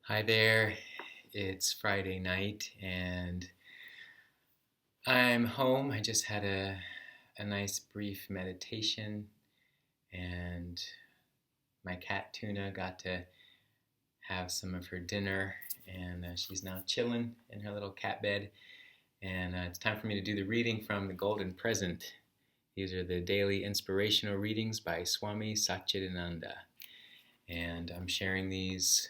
Hi there. It's Friday night and I'm home. I just had a nice brief meditation, and my cat Tuna got to have some of her dinner, and she's now chilling in her little cat bed. And it's time for me to do the reading from the Golden Present. These are the daily inspirational readings by Swami Satchidananda. And I'm sharing these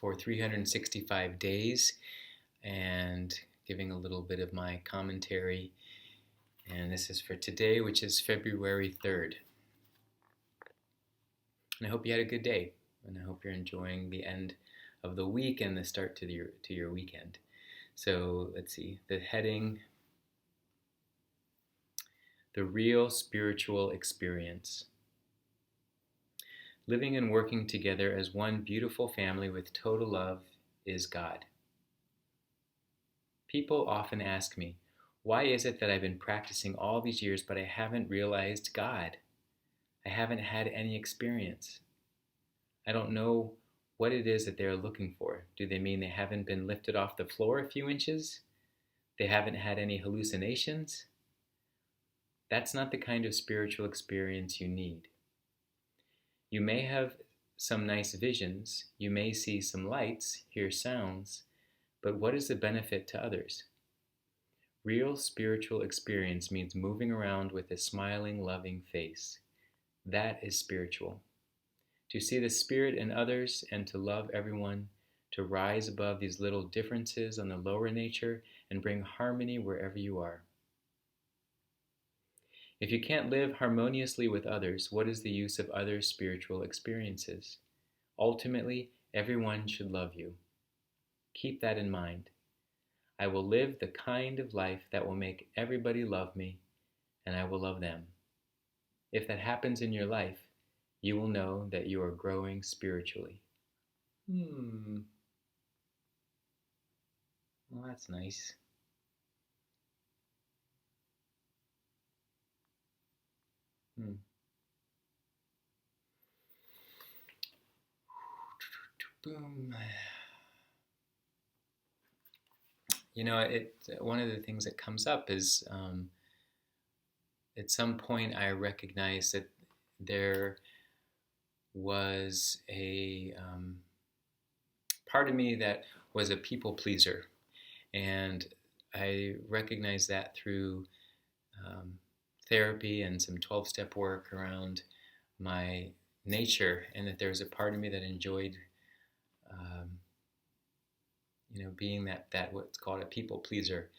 for 365 days and giving a little bit of my commentary. And this is for today, which is February 3rd. And I hope you had a good day, and I hope you're enjoying the end of the week and the start to your weekend. So let's see, the heading: The Real Spiritual Experience. Living and working together as one beautiful family with total love is God. People often ask me, why is it that I've been practicing all these years but I haven't realized God? I haven't had any experience. I don't know what it is that they're looking for. Do they mean they haven't been lifted off the floor a few inches? They haven't had any hallucinations? That's not the kind of spiritual experience you need. You may have some nice visions, you may see some lights, hear sounds, but what is the benefit to others? Real spiritual experience means moving around with a smiling, loving face. That is spiritual. To see the Spirit in others and to love everyone, to rise above these little differences on the lower nature and bring harmony wherever you are. If you can't live harmoniously with others, what is the use of other spiritual experiences? Ultimately, everyone should love you. Keep that in mind. I will live the kind of life that will make everybody love me, and I will love them. If that happens in your life, you will know that you are growing spiritually. Well, that's nice. Boom. One of the things that comes up is at some point I recognized that there was a part of me that was a people pleaser, and I recognized that through um, therapy and some 12-step work around my nature, and that there was a part of me that enjoyed um, being that what's called a people pleaser,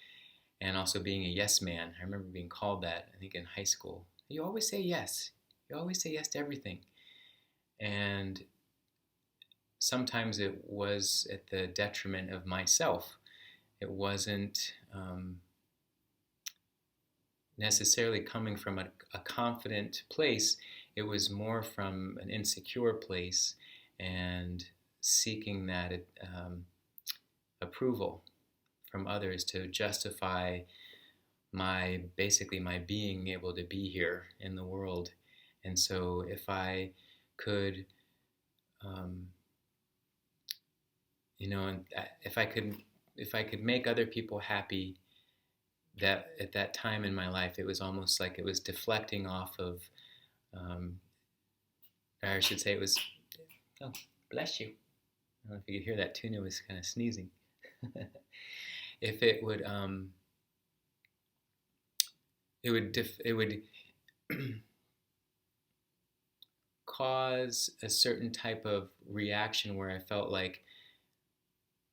and also being a yes man. I remember being called that, I think, in high school. You always say yes. You always say yes to everything. And sometimes it was at the detriment of myself. It wasn't necessarily coming from a confident place. It was more from an insecure place and seeking that approval from others to justify my being able to be here in the world. And so if I could um, and if I could make other people happy, that at that time in my life it was almost like it was deflecting off of um, or I should say it was, oh, bless you. I don't know if you could hear that. Tuna was kind of sneezing. If it would cause a certain type of reaction where I felt like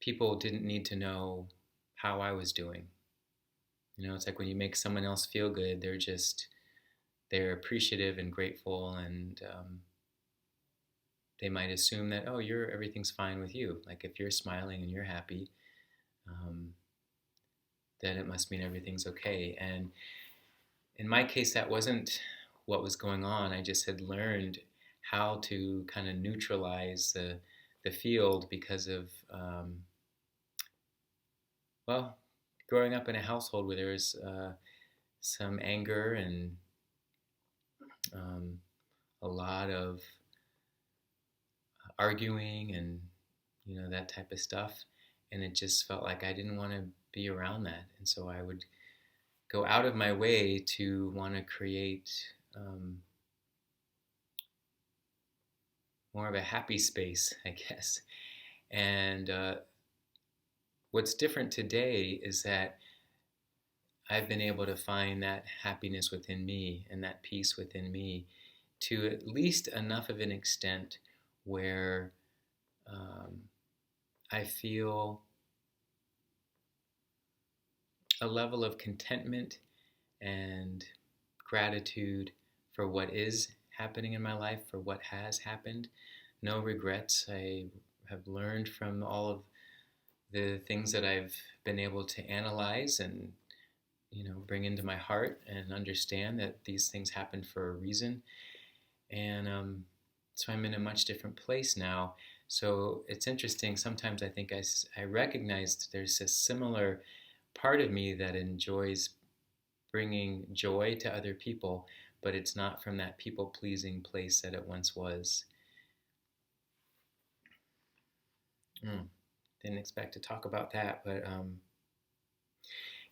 people didn't need to know how I was doing. It's like when you make someone else feel good, they're appreciative and grateful, and they might assume that, oh, everything's fine with you. Like if you're smiling and you're happy, um, then it must mean everything's okay. And in my case, that wasn't what was going on. I just had learned how to kind of neutralize the field because of well, growing up in a household where there was some anger and um, a lot of arguing and that type of stuff. And it just felt like I didn't want to be around that. And so I would go out of my way to want to create um, more of a happy space, I guess. And what's different today is that I've been able to find that happiness within me and that peace within me to at least enough of an extent where um, I feel a level of contentment and gratitude for what is happening in my life, for what has happened. No regrets. I have learned from all of the things that I've been able to analyze and bring into my heart and understand that these things happen for a reason. And so I'm in a much different place now. So it's interesting. Sometimes I think I recognized there's a similar part of me that enjoys bringing joy to other people, but it's not from that people pleasing place that it once was. Didn't expect to talk about that, but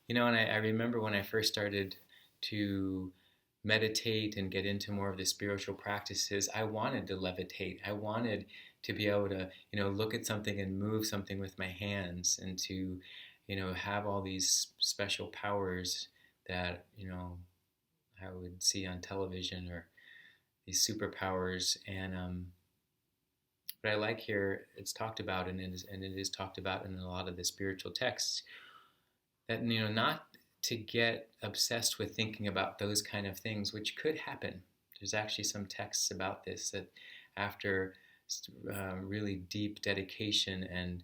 and I remember when I first started to meditate and get into more of the spiritual practices, I wanted to levitate. I wanted to be able to, look at something and move something with my hands and to, have all these special powers that, I would see on television or these superpowers. And what I like here, it's talked about, and it is talked about in a lot of the spiritual texts, that not to get obsessed with thinking about those kind of things, which could happen. There's actually some texts about this, that after really deep dedication and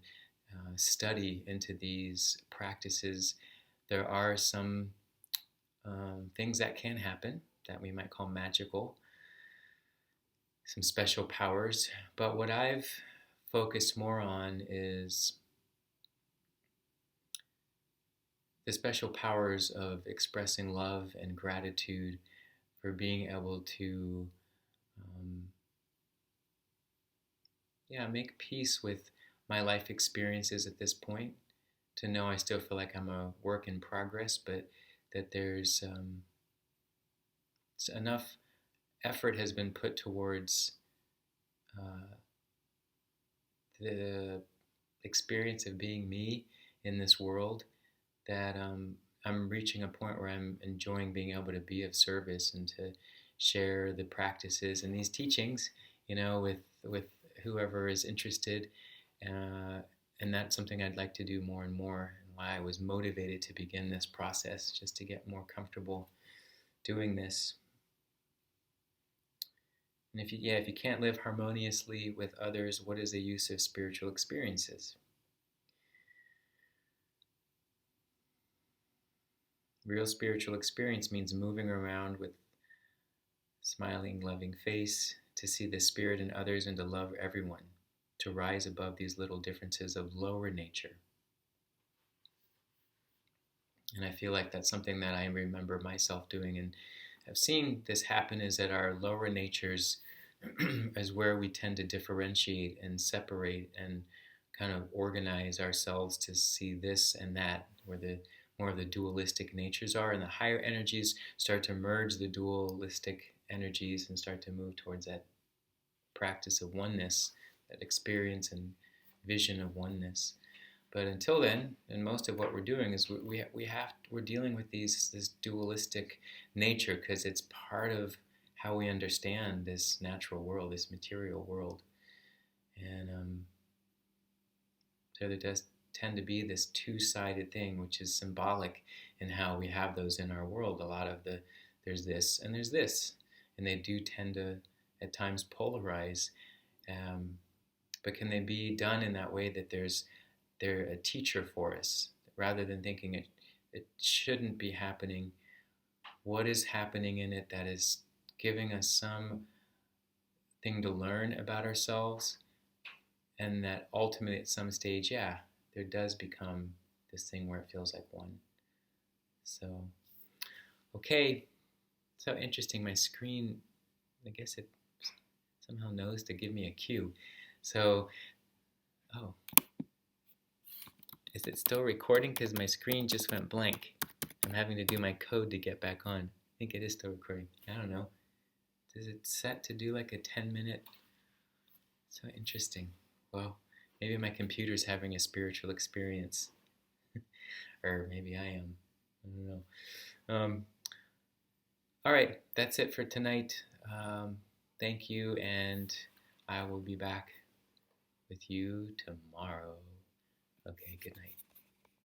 study into these practices, there are some things that can happen that we might call magical, some special powers. But what I've focused more on is the special powers of expressing love and gratitude for being able to make peace with my life experiences at this point, to know I still feel like I'm a work in progress, but that there's enough effort has been put towards the experience of being me in this world, that I'm reaching a point where I'm enjoying being able to be of service and to share the practices and these teachings, with whoever is interested. And that's something I'd like to do more and more, and why I was motivated to begin this process, just to get more comfortable doing this. And if you can't live harmoniously with others, what is the use of spiritual experiences? Real spiritual experience means moving around with smiling, loving face, to see the spirit in others and to love everyone, to rise above these little differences of lower nature. And I feel like that's something that I remember myself doing, and I've seen this happen, is that our lower natures is where we tend to differentiate and separate and kind of organize ourselves to see this and that, where the more of the dualistic natures are, and the higher energies start to merge the dualistic energies and start to move towards that practice of oneness, that experience and vision of oneness. But until then, and most of what we're doing is we're dealing with this dualistic nature, because it's part of how we understand this natural world, this material world. And so there does tend to be this two-sided thing, which is symbolic in how we have those in our world. A lot of there's this and there's this, and they do tend to at times polarize. But can they be done in that way that they're a teacher for us, rather than thinking it shouldn't be happening? What is happening in it that is giving us some thing to learn about ourselves, and that ultimately at some stage, there does become this thing where it feels like one. So, okay, so interesting. My screen, I guess it somehow knows to give me a cue. So Oh, is it still recording? Because my screen just went blank. I'm having to do my code to get back on. I think it is still recording. I don't know. Is it set to do like a 10-minute? So interesting. Well, maybe my computer's having a spiritual experience. Or maybe I am. I don't know. All right, that's it for tonight. Thank you, and I will be back with you tomorrow. Okay, good night.